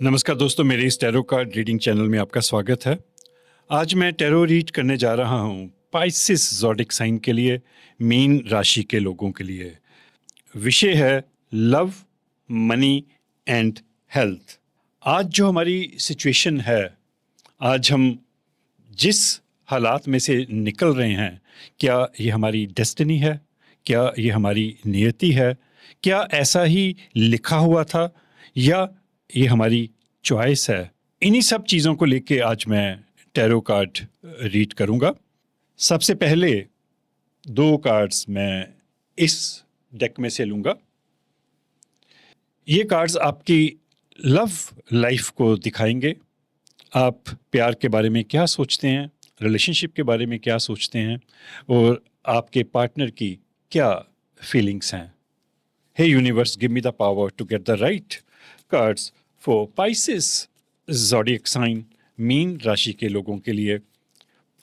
नमस्कार दोस्तों, मेरे इस टैरो कार्ड रीडिंग चैनल में आपका स्वागत है। आज मैं टैरो रीड करने जा रहा हूँ पाइसिस ज़ोडिक साइन के लिए, मीन राशि के लोगों के लिए। विषय है लव, मनी एंड हेल्थ। आज जो हमारी सिचुएशन है, आज हम जिस हालात में से निकल रहे हैं, क्या ये हमारी डेस्टिनी है? क्या ये हमारी नियति है? क्या ऐसा ही लिखा हुआ था या ये हमारी चॉइस है? इन्हीं सब चीज़ों को लेके आज मैं टैरो कार्ड रीड करूंगा। सबसे पहले दो कार्ड्स मैं इस डेक में से लूंगा। ये कार्ड्स आपकी लव लाइफ को दिखाएंगे। आप प्यार के बारे में क्या सोचते हैं, रिलेशनशिप के बारे में क्या सोचते हैं और आपके पार्टनर की क्या फीलिंग्स हैं। Hey universe, give me the power to get the right cards for Pisces zodiac sign, मीन राशि के लोगों के लिए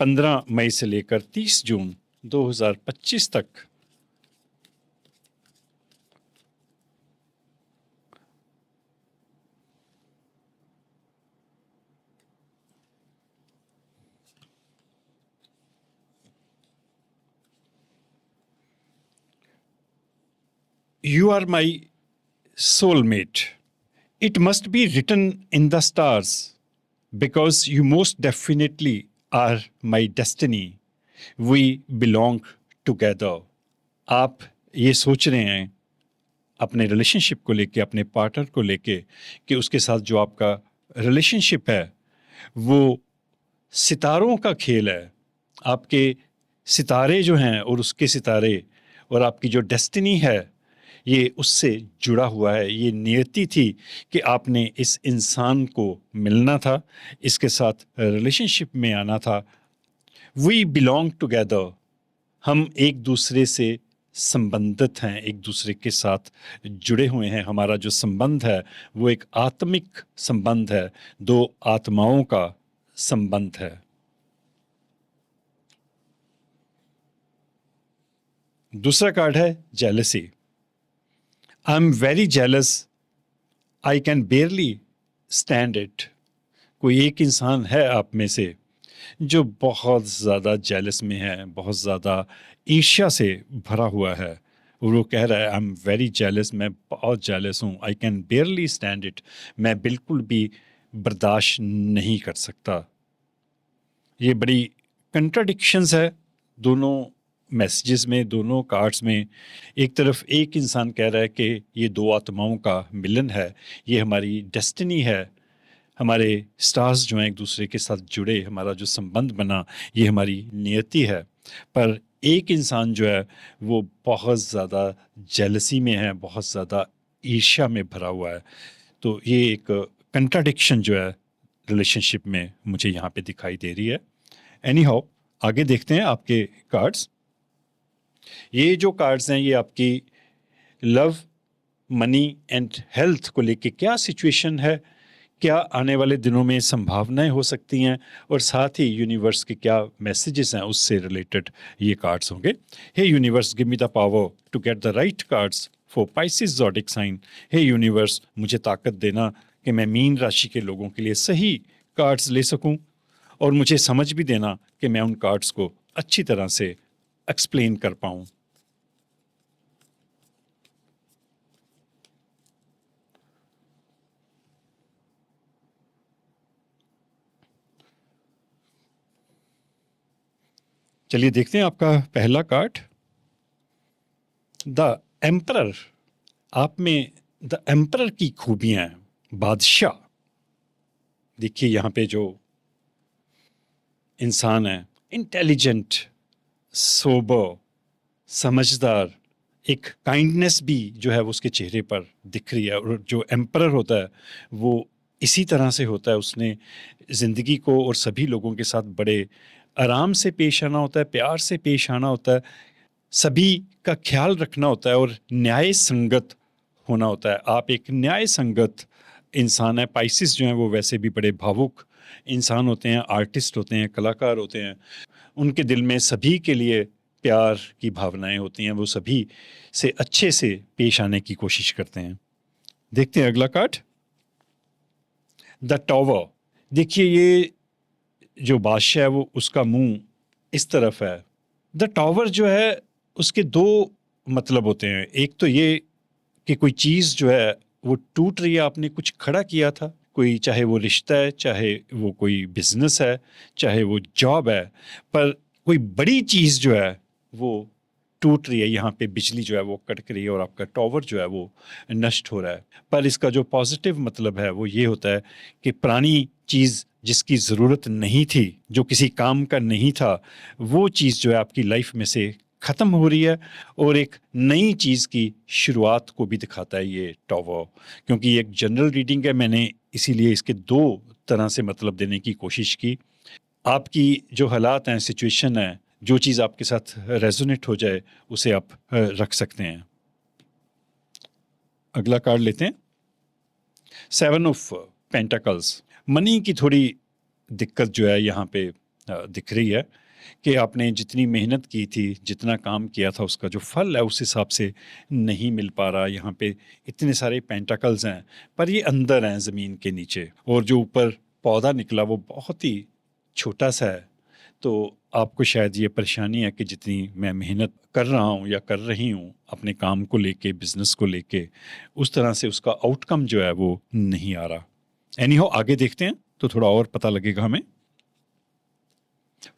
15 मई से लेकर 30 जून 2025 तक। You are my soulmate. It must be written in the stars because you most definitely are my destiny. We belong together. आप ये सोच रहे हैं अपने रिलेशनशिप को लेके, अपने पार्टनर को लेके कि उसके साथ जो आपका रिलेशनशिप है वो सितारों का खेल है। आपके सितारे जो हैं और उसके सितारे और आपकी जो डेस्टिनी है ये उससे जुड़ा हुआ है। ये नियति थी कि आपने इस इंसान को मिलना था, इसके साथ रिलेशनशिप में आना था। We belong together. हम एक दूसरे से संबंधित हैं, एक दूसरे के साथ जुड़े हुए हैं। हमारा जो संबंध है वो एक आत्मिक संबंध है, दो आत्माओं का संबंध है। दूसरा कार्ड है jealousy. I am very jealous, I can बेयरली stand it. कोई एक इंसान है आप में से जो बहुत ज़्यादा जेलस में है, बहुत ज़्यादा ईर्ष्या से भरा हुआ है और वो कह रहा है आई एम वेरी जेलस, मैं बहुत जेलस हूँ। आई कैन बेयरली स्टैंड इट, मैं बिल्कुल भी बर्दाश्त नहीं कर सकता। ये बड़ी कंट्राडिक्शंस है दोनों मैसेजेस में, दोनों कार्ड्स में। एक तरफ एक इंसान कह रहा है कि ये दो आत्माओं का मिलन है, ये हमारी डेस्टिनी है, हमारे स्टार्स जो हैं एक दूसरे के साथ जुड़े, हमारा जो संबंध बना ये हमारी नियति है। पर एक इंसान जो है वो बहुत ज़्यादा जेलसी में है, बहुत ज़्यादा ईर्ष्या में भरा हुआ है। तो ये एक कंट्राडिक्शन जो है रिलेशनशिप में मुझे यहाँ पे दिखाई दे रही है। एनी हाउ, आगे देखते हैं आपके कार्ड्स। ये जो कार्ड्स हैं ये आपकी लव, मनी एंड हेल्थ को लेके क्या सिचुएशन है, क्या आने वाले दिनों में संभावनाएं हो सकती हैं और साथ ही यूनिवर्स के क्या मैसेजेस हैं उससे रिलेटेड ये कार्ड्स होंगे। Hey universe, give me the power to get the right cards for Pisces zodiac sign. Hey universe, मुझे ताकत देना कि मैं मीन राशि के लोगों के लिए सही कार्ड्स ले सकूं और मुझे समझ भी देना कि मैं उन कार्ड्स को अच्छी तरह से एक्सप्लेन कर पाऊं। चलिए देखते हैं आपका पहला कार्ड, द एम्परर। आप में द एम्परर की खूबियां हैं, बादशाह। देखिए यहाँ पे जो इंसान है, इंटेलिजेंट, सोबर, समझदार, एक काइंडनेस भी जो है वो उसके चेहरे पर दिख रही है। और जो एम्परर होता है वो इसी तरह से होता है, उसने ज़िंदगी को और सभी लोगों के साथ बड़े आराम से पेश आना होता है, प्यार से पेश आना होता है, सभी का ख्याल रखना होता है और न्याय संगत होना होता है। आप एक न्याय संगत इंसान है। पाइसिस जो हैं वो वैसे भी बड़े भावुक इंसान होते हैं, आर्टिस्ट होते हैं, कलाकार होते हैं। उनके दिल में सभी के लिए प्यार की भावनाएं होती हैं, वो सभी से अच्छे से पेश आने की कोशिश करते हैं। देखते हैं अगला कार्ड, द टॉवर, देखिए ये जो बादशाह है वो उसका मुंह इस तरफ है। द टॉवर जो है उसके दो मतलब होते हैं। एक तो ये कि कोई चीज़ जो है वो टूट रही है, आपने कुछ खड़ा किया था, कोई चाहे वो रिश्ता है, चाहे वो कोई बिजनेस है, चाहे वो जॉब है, पर कोई बड़ी चीज़ जो है वो टूट रही है, यहाँ पे बिजली जो है वो कड़क रही है और आपका टॉवर जो है वो नष्ट हो रहा है। पर इसका जो पॉजिटिव मतलब है वो ये होता है कि पुरानी चीज़ जिसकी ज़रूरत नहीं थी, जो किसी काम का नहीं था, वो चीज़ जो है आपकी लाइफ में से ख़त्म हो रही है और एक नई चीज़ की शुरुआत को भी दिखाता है ये टॉवर। क्योंकि ये एक जनरल रीडिंग है, मैंने इसीलिए इसके दो तरह से मतलब देने की कोशिश की। आपकी जो हालात हैं, सिचुएशन है, जो चीज़ आपके साथ रेजोनेट हो जाए उसे आप रख सकते हैं। अगला कार्ड लेते हैं, 7 ऑफ पेंटाकल्स। मनी की थोड़ी दिक्कत जो है यहाँ पे दिख रही है कि आपने जितनी मेहनत की थी, जितना काम किया था, उसका जो फल है उस हिसाब से नहीं मिल पा रहा। यहाँ पे इतने सारे पेंटाकल्स हैं पर ये अंदर हैं ज़मीन के नीचे, और जो ऊपर पौधा निकला वो बहुत ही छोटा सा है। तो आपको शायद ये परेशानी है कि जितनी मैं मेहनत कर रहा हूँ या कर रही हूँ अपने काम को लेके, बिजनेस को लेके, उस तरह से उसका आउटकम जो है वो नहीं आ रहा। एनीहाउ आगे देखते हैं तो थोड़ा और पता लगेगा हमें।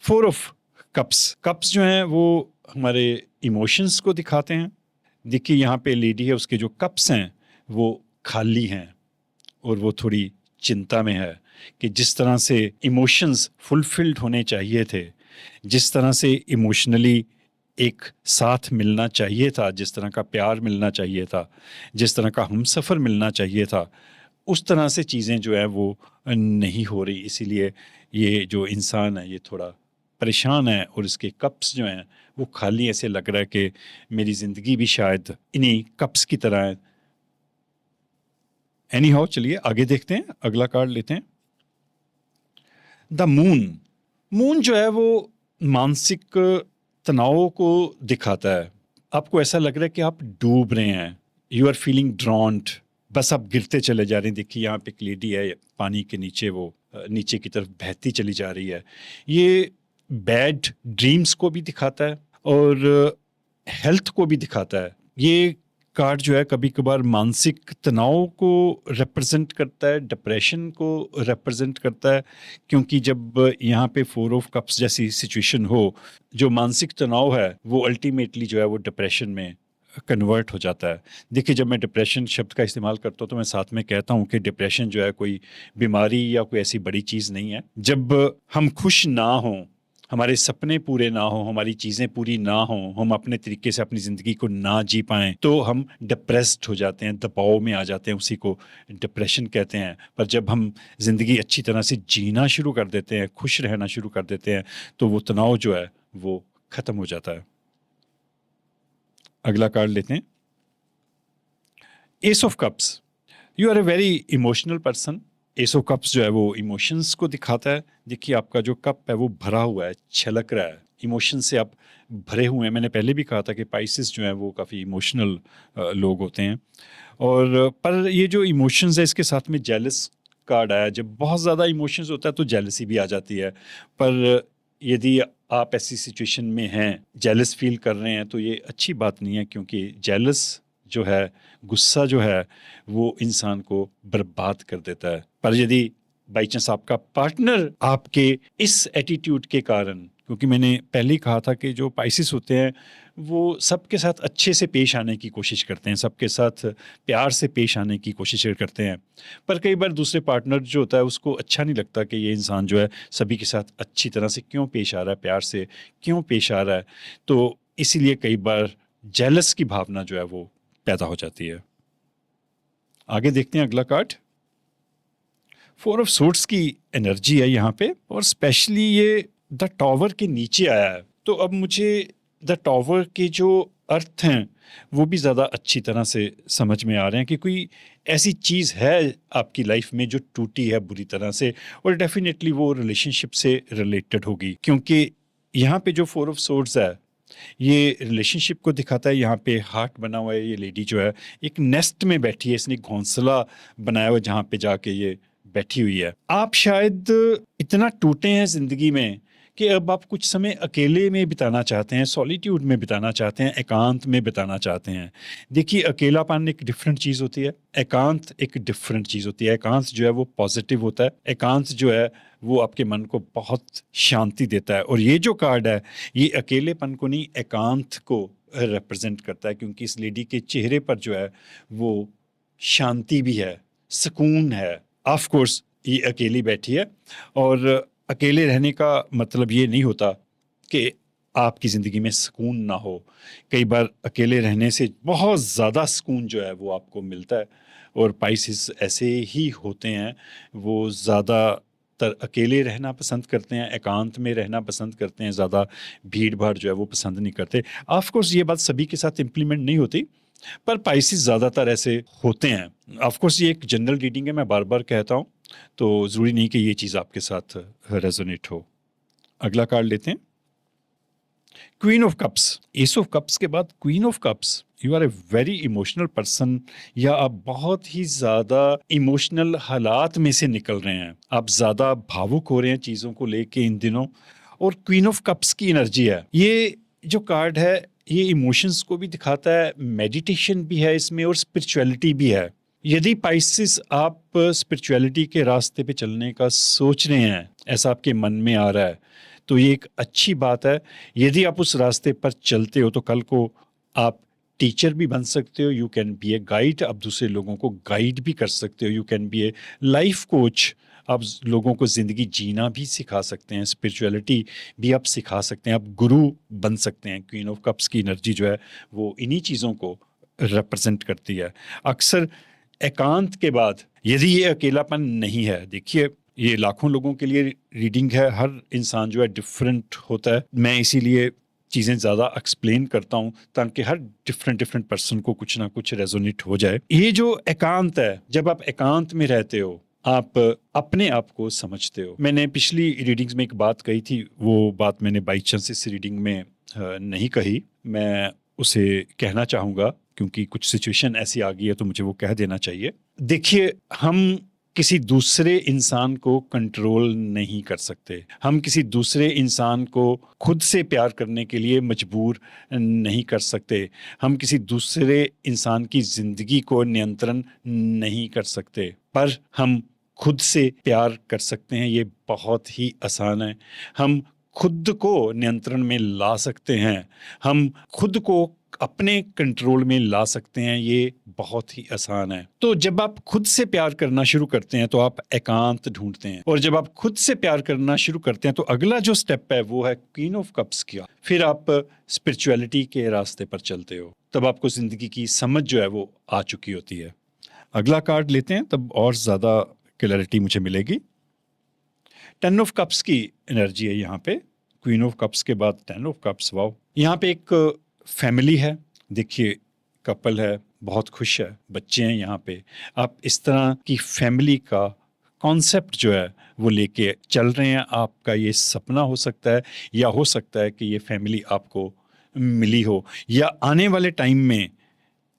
4 ऑफ कप्स, कप्स जो हैं वो हमारे इमोशंस को दिखाते हैं। देखिए यहाँ पे लेडी है, उसके जो कप्स हैं वो खाली हैं और वो थोड़ी चिंता में है कि जिस तरह से इमोशंस फुलफिल्ड होने चाहिए थे, जिस तरह से इमोशनली एक साथ मिलना चाहिए था, जिस तरह का प्यार मिलना चाहिए था, जिस तरह का हमसफ़र मिलना चाहिए था, उस तरह से चीज़ें जो है वो नहीं हो रही। इसीलिए ये जो इंसान है ये थोड़ा परेशान है और इसके कप्स जो हैं वो खाली, ऐसे लग रहा है कि मेरी ज़िंदगी भी शायद इन्हीं कप्स की तरह है। एनी हाउ चलिए आगे देखते हैं, अगला कार्ड लेते हैं, द मून। मून जो है वो मानसिक तनाव को दिखाता है। आपको ऐसा लग रहा है कि आप डूब रहे हैं, यू आर फीलिंग ड्रॉन्ड, बस आप गिरते चले जा रहे हैं। देखिए यहाँ पे एक लेडी है, पानी के नीचे वो नीचे की तरफ बहती चली जा रही है। ये बैड ड्रीम्स को भी दिखाता है और हेल्थ को भी दिखाता है। ये कार्ड जो है कभी कभार मानसिक तनाव को रिप्रेजेंट करता है, डिप्रेशन को रिप्रेजेंट करता है, क्योंकि जब यहाँ पे 4 ऑफ कप्स जैसी सिचुएशन हो, जो मानसिक तनाव है वो अल्टीमेटली जो है वो डिप्रेशन में कन्वर्ट हो जाता है। देखिए जब मैं डिप्रेशन शब्द का इस्तेमाल करता हूँ तो मैं साथ में कहता हूँ कि डिप्रेशन जो है कोई बीमारी या कोई ऐसी बड़ी चीज़ नहीं है। जब हम खुश ना हों, हमारे सपने पूरे ना हो, हमारी चीज़ें पूरी ना हो, हम अपने तरीके से अपनी ज़िंदगी को ना जी पाएँ, तो हम डिप्रेस्ड हो जाते हैं, दबाव में आ जाते हैं, उसी को डिप्रेशन कहते हैं। पर जब हम ज़िंदगी अच्छी तरह से जीना शुरू कर देते हैं, खुश रहना शुरू कर देते हैं, तो वो तनाव जो है वो ख़त्म हो जाता है। अगला कार्ड लेते हैं, ace of cups. You are a very emotional person. Ace of cups जो है वो इमोशंस को दिखाता है। देखिए आपका जो कप है वो भरा हुआ है, छलक रहा है, इमोशन से आप भरे हुए हैं। मैंने पहले भी कहा था कि पाइसेस जो हैं वो काफ़ी इमोशनल लोग होते हैं। और पर ये जो इमोशंस है इसके साथ में जेलस कार्ड आया। जब बहुत ज़्यादा इमोशंस होता है तो जेलसी भी आ जाती है। पर यदि आप ऐसी सिचुएशन में हैं, जेलस फील कर रहे हैं, तो ये अच्छी बात नहीं है, क्योंकि जेलस जो है, गुस्सा जो है, वो इंसान को बर्बाद कर देता है। पर यदि बाई चांस आपका पार्टनर आपके इस एटीट्यूड के कारण, क्योंकि मैंने पहले ही कहा था कि जो पाइसेस होते हैं वो सबके साथ अच्छे से पेश आने की कोशिश करते हैं, सबके साथ प्यार से पेश आने की कोशिश करते हैं। पर कई बार दूसरे पार्टनर जो होता है उसको अच्छा नहीं लगता कि ये इंसान जो है सभी के साथ अच्छी तरह से क्यों पेश आ रहा है, प्यार से क्यों पेश आ रहा है। तो इसीलिए कई बार जेलस की भावना जो है वो पैदा हो जाती है। आगे देखते हैं अगला कार्ड, 4 ऑफ सोर्ड्स की एनर्जी है यहाँ पे, और स्पेशली ये द टॉवर के नीचे आया है। तो अब मुझे द टॉवर के जो अर्थ हैं वो भी ज़्यादा अच्छी तरह से समझ में आ रहे हैं कि कोई ऐसी चीज़ है आपकी लाइफ में जो टूटी है बुरी तरह से, और डेफिनेटली वो रिलेशनशिप से रिलेटेड होगी, क्योंकि यहाँ पे जो 4 ऑफ सोर्ड्स है ये रिलेशनशिप को दिखाता है। यहाँ पे हार्ट बना हुआ है, ये लेडी जो है एक नेस्ट में बैठी है, इसने घोंसला बनाया हुआ जहाँ पे जाके ये बैठी हुई है। आप शायद इतना टूटे हैं जिंदगी में कि अब आप कुछ समय अकेले में बिताना चाहते हैं, सॉलिट्यूड में बिताना चाहते हैं, एकांत में बिताना चाहते हैं। देखिए, अकेलापन एक डिफरेंट चीज़ होती है, एकांत एक डिफरेंट चीज़ होती है। एकांत जो है वो पॉजिटिव होता है, एकांत जो है वो आपके मन को बहुत शांति देता है। और ये जो कार्ड है ये अकेलेपन को नहीं, एकांत को रिप्रेजेंट करता है, क्योंकि इस लेडी के चेहरे पर जो है वो शांति भी है, सुकून है। ऑफ कोर्स ये अकेली बैठी है, और अकेले रहने का मतलब ये नहीं होता कि आपकी ज़िंदगी में सुकून ना हो। कई बार अकेले रहने से बहुत ज़्यादा सुकून जो है वो आपको मिलता है, और पाइसेस ऐसे ही होते हैं, वो ज़्यादातर अकेले रहना पसंद करते हैं, एकांत में रहना पसंद करते हैं, ज़्यादा भीड़ भाड़ जो है वो पसंद नहीं करते। ऑफ कोर्स ये बात सभी के साथ इम्प्लीमेंट नहीं होती, पर पाइसेस ज़्यादातर ऐसे होते हैं। ऑफ कोर्स ये एक जनरल रीडिंग है, मैं बार बार कहता हूँ, तो ज़रूरी नहीं कि ये चीज़ आपके साथ रेजोनेट हो। अगला कार्ड लेते हैं, queen of cups. Ace of cups के बाद queen of cups. You are a very emotional person, या आप बहुत ही ज़्यादा इमोशनल हालात में से निकल रहे हैं, आप ज़्यादा भावुक हो रहे हैं चीज़ों को लेके इन दिनों। और क्वीन ऑफ कप्स की एनर्जी है, ये जो कार्ड है ये इमोशंस को भी दिखाता है, मेडिटेशन भी है इसमें, और स्पिरिचुअलिटी भी है। यदि पाइसेस आप स्पिरिचुअलिटी के रास्ते पे चलने का सोच रहे हैं, ऐसा आपके मन में आ रहा है, तो ये एक अच्छी बात है। यदि आप उस रास्ते पर चलते हो तो कल को आप टीचर भी बन सकते हो, you can be a guide, आप दूसरे लोगों को गाइड भी कर सकते हो, you can be A life coach, आप लोगों को ज़िंदगी जीना भी सिखा सकते हैं, स्पिरिचुअलिटी भी आप सिखा सकते हैं, आप गुरु बन सकते हैं। क्वीन ऑफ कप्स की एनर्जी जो है वो इन्हीं चीज़ों को रिप्रेजेंट करती है। अक्सर एकांत के बाद यदि ये अकेलापन नहीं है, देखिए ये लाखों लोगों के लिए रीडिंग है, हर इंसान जो है डिफरेंट होता है, मैं इसीलिए चीज़ें ज़्यादा एक्सप्लेन करता हूँ ताकि हर डिफरेंट पर्सन को कुछ ना कुछ रेजोनेट हो जाए। ये जो एकांत है, जब आप एकांत में रहते हो आप अपने आप को समझते हो। मैंने पिछली रीडिंग्स में एक बात कही थी, वो बात मैंने बाई चांस इस रीडिंग में नहीं कही, मैं उसे कहना चाहूँगा क्योंकि कुछ सिचुएशन ऐसी आ गई है तो मुझे वो कह देना चाहिए। देखिए, हम किसी दूसरे इंसान को कंट्रोल नहीं कर सकते, हम किसी दूसरे इंसान को खुद से प्यार करने के लिए मजबूर नहीं कर सकते, हम किसी दूसरे इंसान की ज़िंदगी को नियंत्रण नहीं कर सकते, पर हम खुद से प्यार कर सकते हैं। ये बहुत ही आसान है, हम खुद को नियंत्रण में ला सकते हैं, हम खुद को अपने कंट्रोल में ला सकते हैं, ये बहुत ही आसान है। तो जब आप खुद से प्यार करना शुरू करते हैं तो आप एकांत ढूंढते हैं, और जब आप खुद से प्यार करना शुरू करते हैं तो अगला जो स्टेप है वो है क्वीन ऑफ कप्स किया, फिर आप स्पिरिचुअलिटी के रास्ते पर चलते हो, तब आपको जिंदगी की समझ जो है वो आ चुकी होती है। अगला कार्ड लेते हैं, तब और ज्यादा क्लैरिटी मुझे मिलेगी। 10 ऑफ कप्स की एनर्जी है यहाँ पे, क्वीन ऑफ कप्स के बाद 10 ऑफ कप्स। वाओ, यहाँ पे एक फैमिली है, देखिए कपल है, बहुत खुश है, बच्चे हैं यहाँ पे। आप इस तरह की फैमिली का कॉन्सेप्ट जो है वो लेके चल रहे हैं, आपका ये सपना हो सकता है, या हो सकता है कि ये फैमिली आपको मिली हो, या आने वाले टाइम में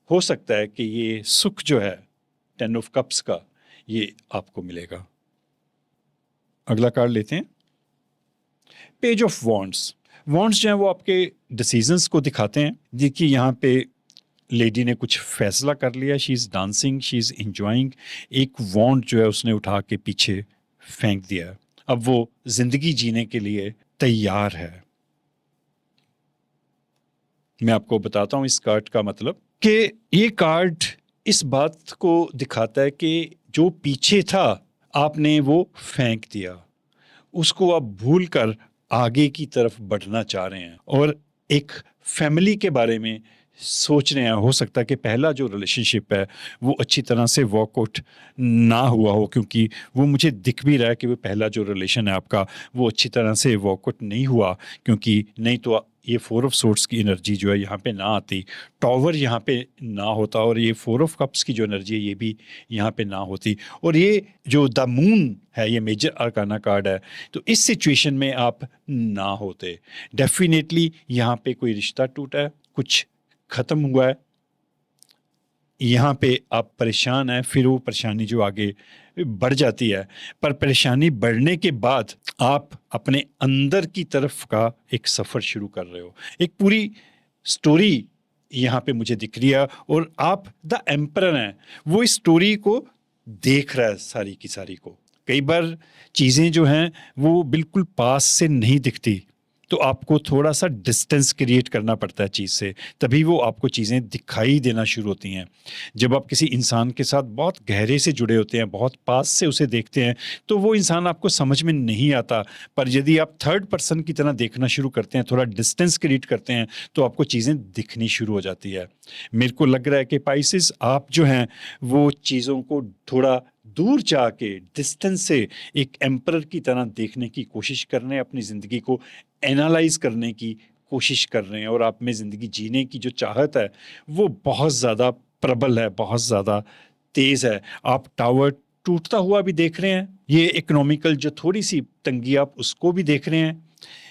हो सकता है कि ये सुख जो है 10 ऑफ कप्स का ये आपको मिलेगा। अगला कार्ड लेते हैं, पेज ऑफ वॉन्ड्स। वॉन्ड्स जो है वो आपके डिसीजंस को दिखाते हैं। देखिए यहाँ पे लेडी ने कुछ फैसला कर लिया, she is dancing, she is enjoying, एक वॉन्ड जो है उसने उठा के पीछे फेंक दिया, अब वो जिंदगी जीने के लिए तैयार है। मैं आपको बताता हूँ इस कार्ड का मतलब, कि ये कार्ड इस बात को दिखाता है कि जो पीछे था आपने वो फेंक दिया, उसको आप भूल कर आगे की तरफ बढ़ना चाह रहे हैं, और एक फैमिली के बारे में सोच रहे हैं। हो सकता है कि पहला जो रिलेशनशिप है वो अच्छी तरह से वर्कआउट ना हुआ हो, क्योंकि वो मुझे दिख भी रहा है कि वो पहला जो रिलेशन है आपका वो अच्छी तरह से वर्कआउट नहीं हुआ, क्योंकि नहीं तो ये 4 ऑफ सोर्ड्स की एनर्जी जो है यहाँ पे ना आती, टॉवर यहाँ पे ना होता, और ये 4 ऑफ कप्स की जो एनर्जी है ये भी यहाँ पे ना होती, और ये जो द मून है ये मेजर आर्काना कार्ड है, तो इस सिचुएशन में आप ना होते। डेफिनेटली यहाँ पे कोई रिश्ता टूटा है, कुछ ख़त्म हुआ है, यहाँ पे आप परेशान हैं, फिर वो परेशानी जो आगे बढ़ जाती है, पर परेशानी बढ़ने के बाद आप अपने अंदर की तरफ का एक सफ़र शुरू कर रहे हो। एक पूरी स्टोरी यहाँ पे मुझे दिख रही है और आप द एम्परर हैं, वो इस स्टोरी को देख रहा है सारी की सारी को। कई बार चीज़ें जो हैं वो बिल्कुल पास से नहीं दिखती, तो आपको थोड़ा सा डिस्टेंस क्रिएट करना पड़ता है चीज़ से, तभी वो आपको चीज़ें दिखाई देना शुरू होती हैं। जब आप किसी इंसान के साथ बहुत गहरे से जुड़े होते हैं, बहुत पास से उसे देखते हैं, तो वो इंसान आपको समझ में नहीं आता। पर यदि आप थर्ड पर्सन की तरह देखना शुरू करते हैं, थोड़ा डिस्टेंस क्रिएट करते हैं, तो आपको चीज़ें दिखनी शुरू हो जाती है। मेरे को लग रहा है कि पाइसेस आप जो हैं वो चीज़ों को थोड़ा दूर जाके डिस्टेंस से एक एम्परर की तरह देखने की कोशिश कर रहे हैं, अपनी ज़िंदगी को एनालाइज करने की कोशिश कर रहे हैं, और आप में ज़िंदगी जीने की जो चाहत है वो बहुत ज़्यादा प्रबल है, बहुत ज़्यादा तेज़ है। आप टावर टूटता हुआ भी देख रहे हैं, ये इकोनॉमिकल जो थोड़ी सी तंगी आप उसको भी देख रहे हैं।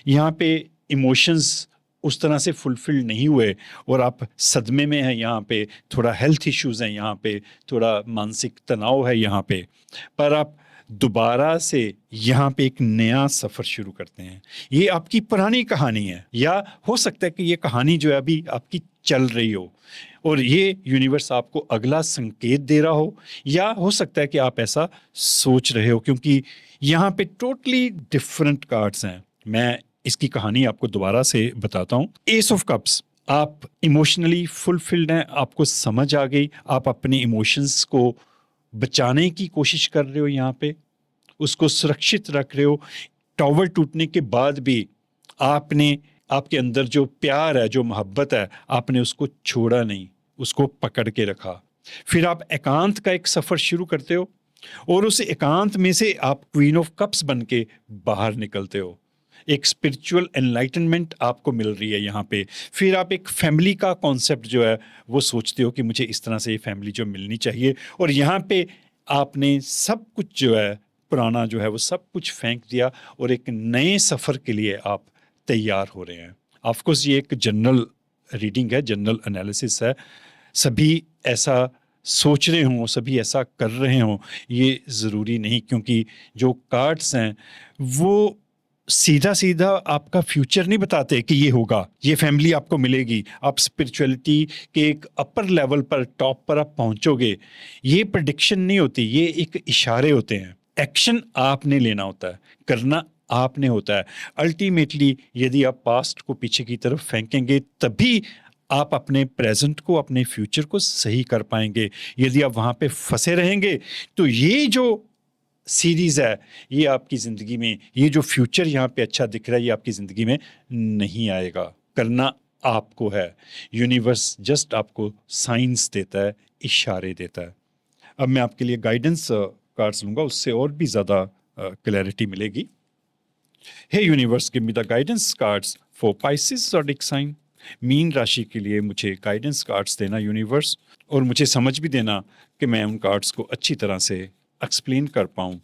यहाँ पे इमोशंस उस तरह से फुलफिल नहीं हुए और आप सदमे में हैं, यहाँ पे थोड़ा हेल्थ इश्यूज़ हैं, यहाँ पे थोड़ा मानसिक तनाव है यहाँ पे, पर आप दोबारा से यहाँ पे एक नया सफ़र शुरू करते हैं। ये आपकी पुरानी कहानी है, या हो सकता है कि ये कहानी जो है अभी आपकी चल रही हो और ये यूनिवर्स आपको अगला संकेत दे रहा हो, या हो सकता है कि आप ऐसा सोच रहे हो, क्योंकि यहाँ पे टोटली डिफरेंट कार्ड्स हैं। मैं इसकी कहानी आपको दोबारा से बताता हूँ। एस ऑफ कप्स, आप इमोशनली फुलफिल्ड हैं, आपको समझ आ गई, आप अपने इमोशंस को बचाने की कोशिश कर रहे हो, यहाँ पे उसको सुरक्षित रख रहे हो। टॉवर टूटने के बाद भी आपने, आपके अंदर जो प्यार है, जो मोहब्बत है, आपने उसको छोड़ा नहीं, उसको पकड़ के रखा। फिर आप एकांत का एक सफ़र शुरू करते हो और उस एकांत में से आप क्वीन ऑफ कप्स बन के बाहर निकलते हो। एक स्पिरिचुअल एनलाइटनमेंट आपको मिल रही है यहाँ पे। फिर आप एक फैमिली का कॉन्सेप्ट जो है वो सोचते हो कि मुझे इस तरह से ये फैमिली जो मिलनी चाहिए, और यहाँ पे आपने सब कुछ जो है पुराना जो है वो सब कुछ फेंक दिया और एक नए सफ़र के लिए आप तैयार हो रहे हैं। ऑफकोर्स ये एक जनरल रीडिंग है, जनरल एनालिसिस है। सभी ऐसा सोच रहे हों, सभी ऐसा कर रहे हों, ये ज़रूरी नहीं, क्योंकि जो कार्ड्स हैं वो सीधा सीधा आपका फ्यूचर नहीं बताते कि ये होगा, ये फैमिली आपको मिलेगी, आप स्पिरिचुअलिटी के एक अपर लेवल पर, टॉप पर आप पहुंचोगे। ये प्रेडिक्शन नहीं होती, ये एक इशारे होते हैं। एक्शन आपने लेना होता है, करना आपने होता है। अल्टीमेटली यदि आप पास्ट को पीछे की तरफ फेंकेंगे तभी आप अपने प्रेजेंट को, अपने फ्यूचर को सही कर पाएंगे। यदि आप वहाँ पे फंसे रहेंगे तो ये जो सीरीज़ है ये आपकी ज़िंदगी में, ये जो फ्यूचर यहाँ पे अच्छा दिख रहा है, ये आपकी ज़िंदगी में नहीं आएगा। करना आपको है, यूनिवर्स जस्ट आपको साइंस देता है, इशारे देता है। अब मैं आपके लिए गाइडेंस कार्ड्स लूँगा, उससे और भी ज़्यादा क्लैरिटी मिलेगी। Hey universe, give me the guidance cards for Pisces zodiac sign. मीन राशि के लिए मुझे गाइडेंस कार्ड्स देना यूनिवर्स, और मुझे समझ भी देना कि मैं उन कार्ड्स को अच्छी तरह से एक्सप्लेन कर पाऊँ।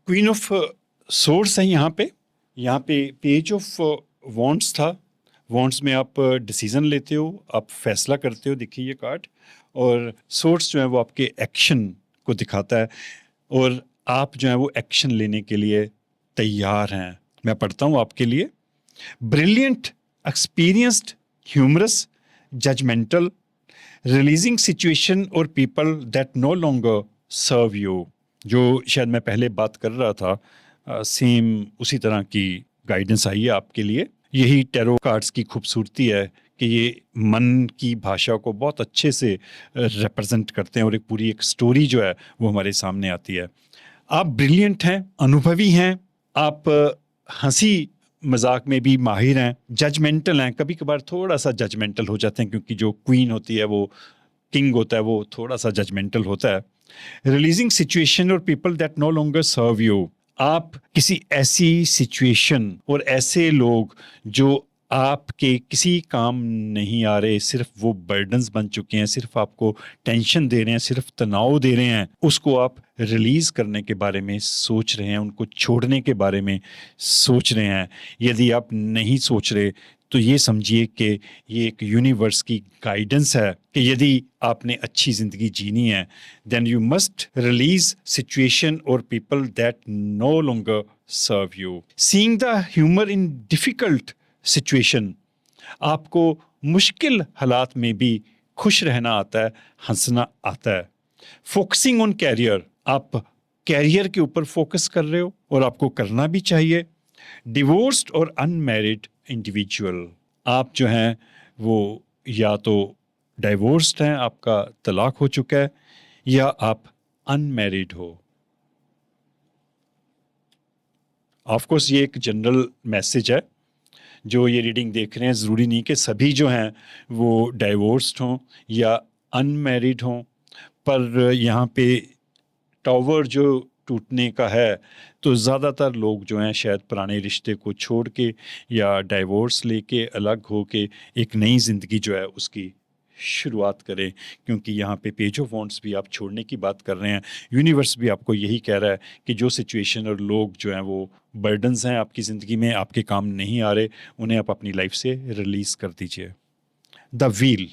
क्वीन ऑफ सोर्स है यहाँ पे। यहाँ पे पेज ऑफ वॉन्ट्स था। वॉन्ट्स में आप डिसीजन लेते हो, आप फैसला करते हो, देखिए ये कार्ड। और सोर्स जो है वो आपके एक्शन को दिखाता है, और आप जो है वो एक्शन लेने के लिए तैयार हैं। मैं पढ़ता हूँ आपके लिए। Brilliant, experienced, humorous, judgemental, releasing situation और people that no longer serve you. जो शायद मैं पहले बात कर रहा था, सेम उसी तरह की गाइडेंस आई है आपके लिए। यही टैरो कार्ड्स की खूबसूरती है कि ये मन की भाषा को बहुत अच्छे से रिप्रेजेंट करते हैं, और एक पूरी एक स्टोरी जो है वो हमारे सामने आती है। आप ब्रिलियंट हैं, अनुभवी हैं, आप हंसी मजाक में भी माहिर हैं, जजमेंटल हैं, कभी कभार थोड़ा सा जजमेंटल हो जाते हैं, क्योंकि जो क्वीन होती है, वो किंग होता है, वो थोड़ा सा जजमेंटल होता है। रिलीजिंग सिचुएशन और people that no longer serve you. आप किसी ऐसी सिचुएशन और ऐसे लोग जो आपके किसी काम नहीं आ रहे, सिर्फ वो बर्डन्स बन चुके हैं, सिर्फ आपको टेंशन दे रहे हैं, सिर्फ तनाव दे रहे हैं, उसको आप रिलीज करने के बारे में सोच रहे हैं, उनको छोड़ने के बारे में सोच रहे हैं। यदि आप नहीं सोच रहे तो ये समझिए कि ये एक यूनिवर्स की गाइडेंस है कि यदि आपने अच्छी ज़िंदगी जीनी है, then you must release situation और people that no longer serve you. Seeing the humour in difficult situation, आपको मुश्किल हालात में भी खुश रहना आता है, हंसना आता है। फोकसिंग ऑन कैरियर, आप कैरियर के ऊपर फोकस कर रहे हो और आपको करना भी चाहिए। डिवोर्स्ड और अनमैरिड इंडिविजुअल, आप जो हैं वो या तो डाइवोर्स्ड हैं, आपका तलाक हो चुका है, या आप अनमैरिड हो। ऑफ कोर्स ये एक जनरल मैसेज है। जो ये रीडिंग देख रहे हैं, ज़रूरी नहीं कि सभी जो हैं वो डाइवोर्स्ड हों या अनमैरिड हों, पर यहाँ पे टावर जो टूटने का है, तो ज़्यादातर लोग जो हैं शायद पुराने रिश्ते को छोड़ के या डाइवोर्स लेके अलग हो के एक नई ज़िंदगी जो है उसकी शुरुआत करें, क्योंकि यहाँ पे पेज ऑफ वॉन्ड्स भी आप छोड़ने की बात कर रहे हैं। यूनिवर्स भी आपको यही कह रहा है कि जो सिचुएशन और लोग जो हैं वो बर्डन्स हैं आपकी ज़िंदगी में, आपके काम नहीं आ रहे, उन्हें आप अपनी लाइफ से रिलीज़ कर दीजिए। द व्हील,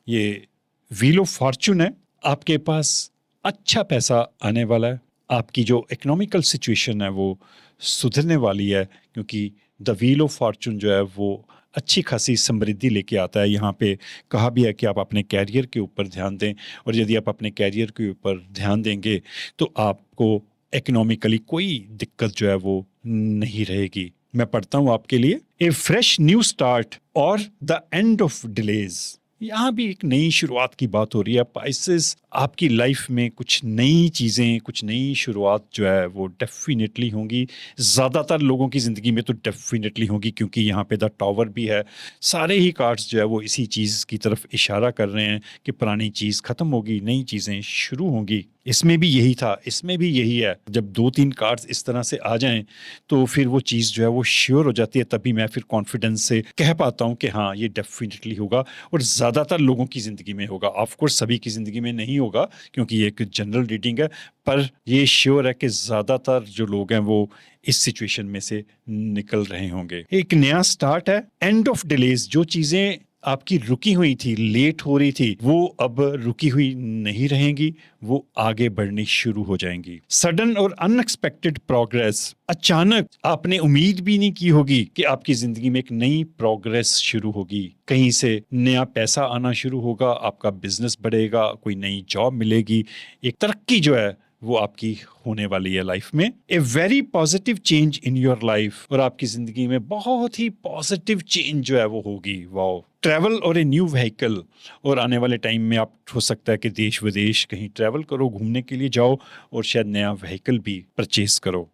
ये व्हील ऑफ फॉर्चून है। आपके पास अच्छा पैसा आने वाला है, आपकी जो इकोनॉमिकल सिचुएशन है वो सुधरने वाली है, क्योंकि द व्हील ऑफ फॉर्चून जो है वो अच्छी खासी समृद्धि लेके आता है। यहाँ पे कहा भी है कि आप अपने कैरियर के ऊपर ध्यान दें, और यदि आप अपने कैरियर के ऊपर ध्यान देंगे तो आपको इकोनॉमिकली कोई दिक्कत जो है वो नहीं रहेगी। मैं पढ़ता हूँ आपके लिए, ए फ्रेश न्यू स्टार्ट और द एंड ऑफ डिलेज। यहाँ भी एक नई शुरुआत की बात हो रही है। पाइसेस, आपकी लाइफ में कुछ नई चीज़ें, कुछ नई शुरुआत जो है वो डेफिनेटली होंगी। ज़्यादातर लोगों की ज़िंदगी में तो डेफिनेटली होंगी, क्योंकि यहाँ पे द टावर भी है। सारे ही कार्ड्स जो है वो इसी चीज़ की तरफ इशारा कर रहे हैं कि पुरानी चीज़ ख़त्म होगी, नई चीज़ें शुरू होंगी। इसमें भी यही था, इसमें भी यही है। जब 2-3 कार्ड्स इस तरह से आ जाएं तो फिर वो चीज़ जो है वो श्योर हो जाती है, तभी मैं फिर कॉन्फिडेंस से कह पाता हूँ कि हाँ ये डेफिनेटली होगा, और ज़्यादातर लोगों की ज़िंदगी में होगा। ऑफ कोर्स सभी की ज़िंदगी में नहीं होगा, क्योंकि ये एक जनरल रीडिंग है, पर ये श्योर है कि ज़्यादातर जो लोग हैं वो इस सिचुएशन में से निकल रहे होंगे। एक नया स्टार्ट है, एंड ऑफ डिलेज। जो चीज़ें आपकी रुकी हुई थी, लेट हो रही थी, वो अब रुकी हुई नहीं रहेंगी, वो आगे बढ़नी शुरू हो जाएंगी। सडन और अनएक्सपेक्टेड प्रोग्रेस, अचानक आपने उम्मीद भी नहीं की होगी कि आपकी जिंदगी में एक नई प्रोग्रेस शुरू होगी। कहीं से नया पैसा आना शुरू होगा, आपका बिजनेस बढ़ेगा, कोई नई जॉब मिलेगी, एक तरक्की जो है वो आपकी होने वाली है लाइफ में। A very positive change in your life, और आपकी जिंदगी में बहुत ही पॉजिटिव चेंज जो है वो होगी। वाओ। ट्रैवल और ए न्यू व्हीकल, और आने वाले टाइम में आप हो सकता है कि देश विदेश कहीं ट्रैवल करो, घूमने के लिए जाओ, और शायद नया व्हीकल भी परचेज करो।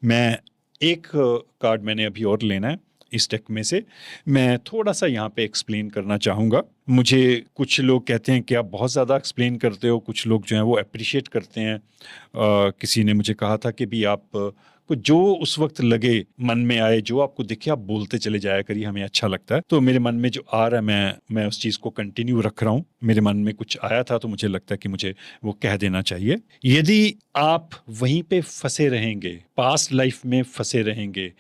मैं एक कार्ड मैंने अभी और लेना है इस डेक में से, मैं थोड़ा सा यहाँ पे एक्सप्लेन करना चाहूँगा। मुझे कुछ लोग कहते हैं कि आप बहुत ज़्यादा एक्सप्लेन करते हो, कुछ लोग जो हैं वो अप्रिशिएट करते हैं। किसी ने मुझे कहा था कि भी आप को जो उस वक्त लगे, मन में आए, जो आपको दिखे आप बोलते चले जाया करिए, हमें अच्छा लगता है। तो मेरे मन में जो आ रहा है मैं उस चीज़ को कंटिन्यू रख रहा हूँ। मेरे मन में कुछ आया था तो मुझे लगता है कि मुझे वो कह देना चाहिए। यदि आप वहीं पे फंसे रहेंगे, पास्ट लाइफ में फंसे रहेंगे,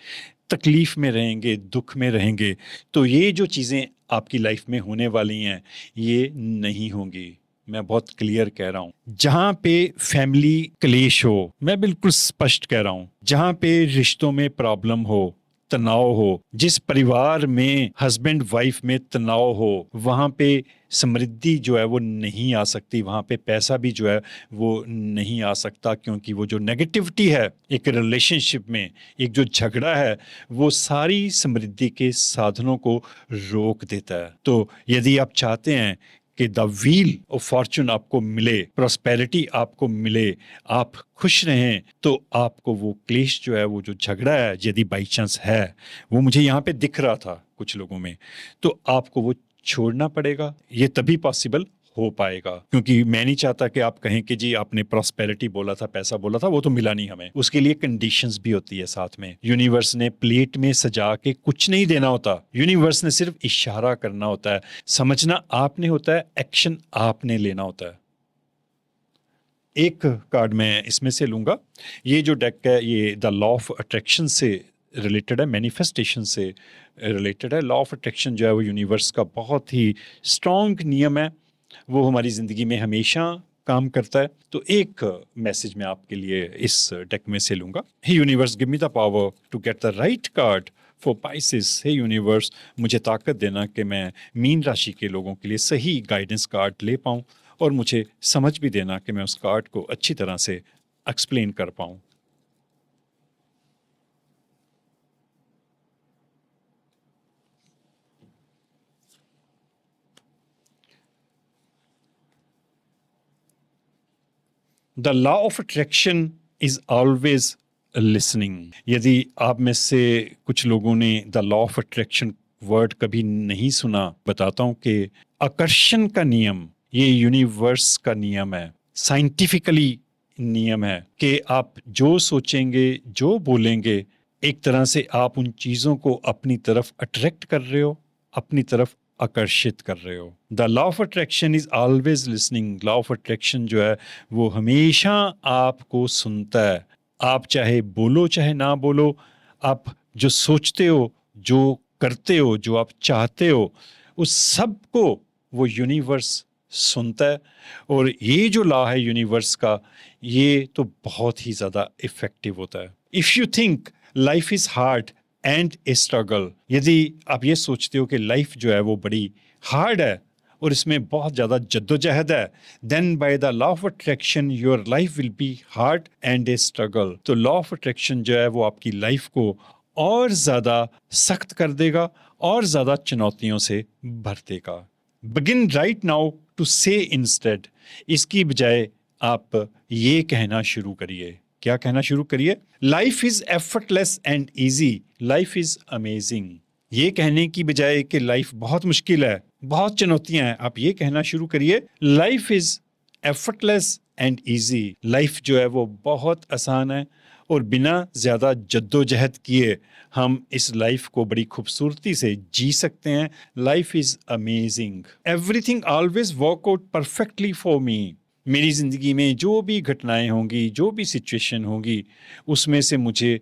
तकलीफ में रहेंगे, दुख में रहेंगे, तो ये जो चीज़ें आपकी लाइफ में होने वाली हैं ये नहीं होंगी। मैं बहुत क्लियर कह रहा हूँ। जहाँ पे फैमिली क्लेश हो, मैं बिल्कुल स्पष्ट कह रहा हूँ, जहाँ पे रिश्तों में प्रॉब्लम हो, तनाव हो, जिस परिवार में हस्बैंड वाइफ में तनाव हो, वहाँ पे समृद्धि जो है वो नहीं आ सकती, वहाँ पे पैसा भी जो है वो नहीं आ सकता, क्योंकि वो जो नेगेटिविटी है एक रिलेशनशिप में, एक जो झगड़ा है, वो सारी समृद्धि के साधनों को रोक देता है। तो यदि आप चाहते हैं कि द व्हील ऑफ फॉर्चून आपको मिले, प्रॉस्पेरिटी आपको मिले, आप खुश रहें, तो आपको वो क्लेश जो है, वो जो झगड़ा है, यदि बाई चांस है, वो मुझे यहाँ पे दिख रहा था कुछ लोगों में, तो आपको वो छोड़ना पड़ेगा। ये तभी पॉसिबल हो पाएगा, क्योंकि मैं नहीं चाहता कि आप कहें कि जी आपने प्रॉस्पेरिटी बोला था, पैसा बोला था, वो तो मिला नहीं हमें। उसके लिए कंडीशंस भी होती है साथ में। यूनिवर्स ने प्लेट में सजा के कुछ नहीं देना होता, यूनिवर्स ने सिर्फ इशारा करना होता है, समझना आपने होता है, एक्शन आपने लेना होता है। एक कार्ड मैं इसमें से लूंगा। ये जो डेक है ये द लॉ ऑफ अट्रैक्शन से रिलेटेड है, मैनिफेस्टेशन से रिलेटेड है। लॉ ऑफ अट्रैक्शन जो है वो यूनिवर्स का बहुत ही स्ट्रॉन्ग नियम है, वो हमारी ज़िंदगी में हमेशा काम करता है। तो एक मैसेज मैं आपके लिए इस डेक में से लूंगा। Hey universe, give me the power to get the right card for Pisces. Hey universe, मुझे ताकत देना कि मैं मीन राशि के लोगों के लिए सही गाइडेंस कार्ड ले पाऊँ, और मुझे समझ भी देना कि मैं उस कार्ड को अच्छी तरह से एक्सप्लेन कर पाऊँ। The law of attraction is always listening. यदि आप में से कुछ लोगों ने the law of attraction word कभी नहीं सुना, बताता हूं कि आकर्षण का नियम ये यूनिवर्स का नियम है, साइंटिफिकली नियम है कि आप जो सोचेंगे, जो बोलेंगे, एक तरह से आप उन चीजों को अपनी तरफ अट्रैक्ट कर रहे हो, अपनी तरफ आकर्षित कर रहे हो। The law of attraction is always listening. Law of attraction जो है वो हमेशा आपको सुनता है। आप चाहे बोलो चाहे ना बोलो, आप जो सोचते हो, जो करते हो, जो आप चाहते हो, उस सब को वो यूनिवर्स सुनता है। और ये जो लॉ है यूनिवर्स का, ये तो बहुत ही ज़्यादा इफेक्टिव होता है। If you think life is hard and a struggle, यदि आप ये सोचते हो कि लाइफ जो है वो बड़ी हार्ड है और इसमें बहुत ज़्यादा जद्दोजहद है, then by the law of attraction your life will be hard and a struggle. तो लॉ ऑफ अट्रैक्शन जो है वो आपकी लाइफ को और ज़्यादा सख्त कर देगा और ज़्यादा चुनौतियों से भर देगा। बिगिन राइट नाउ टू से इंस्टेड, इसकी बजाय आप ये कहना शुरू करिए। क्या कहना शुरू करिए? Life is effortless and easy, life is amazing. ये कहने की बजाय कि लाइफ बहुत मुश्किल है, बहुत चुनौतियां हैं, आप ये कहना शुरू करिए life is effortless and easy. Life जो है वो बहुत आसान है और बिना ज्यादा जद्दोजहद किए हम इस लाइफ को बड़ी खूबसूरती से जी सकते हैं। Life is amazing, everything always work out perfectly for me. मेरी ज़िंदगी में जो भी घटनाएं होंगी, जो भी सिचुएशन होगी, उसमें से मुझे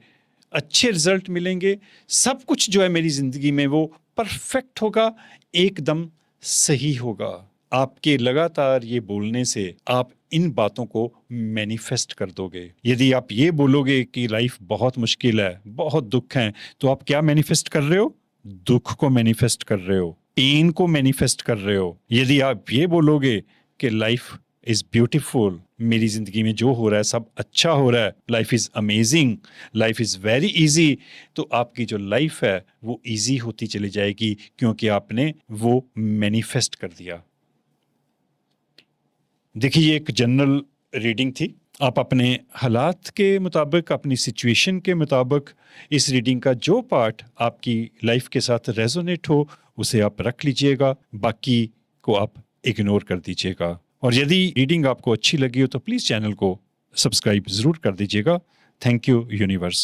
अच्छे रिजल्ट मिलेंगे। सब कुछ जो है मेरी ज़िंदगी में वो परफेक्ट होगा, एकदम सही होगा। आपके लगातार ये बोलने से आप इन बातों को मैनिफेस्ट कर दोगे। यदि आप ये बोलोगे कि लाइफ बहुत मुश्किल है, बहुत दुख है, तो आप क्या मैनिफेस्ट कर रहे हो? दुख को मैनिफेस्ट कर रहे हो, पेन को मैनिफेस्ट कर रहे हो। यदि आप ये बोलोगे कि लाइफ इज ब्यूटीफुल, मेरी जिंदगी में जो हो रहा है सब अच्छा हो रहा है, life is amazing, life is very easy, तो आपकी जो लाइफ है वो इजी होती चली जाएगी, क्योंकि आपने वो मैनिफेस्ट कर दिया। देखिए, ये एक जनरल रीडिंग थी। आप अपने हालात के मुताबिक, अपनी सिचुएशन के मुताबिक इस रीडिंग का जो पार्ट आपकी लाइफ के साथ रेजोनेट हो उसे आप रख लीजिएगा, बाकी को आप इग्नोर कर दीजिएगा। और यदि रीडिंग आपको अच्छी लगी हो तो प्लीज़ चैनल को सब्सक्राइब ज़रूर कर दीजिएगा। Thank you universe.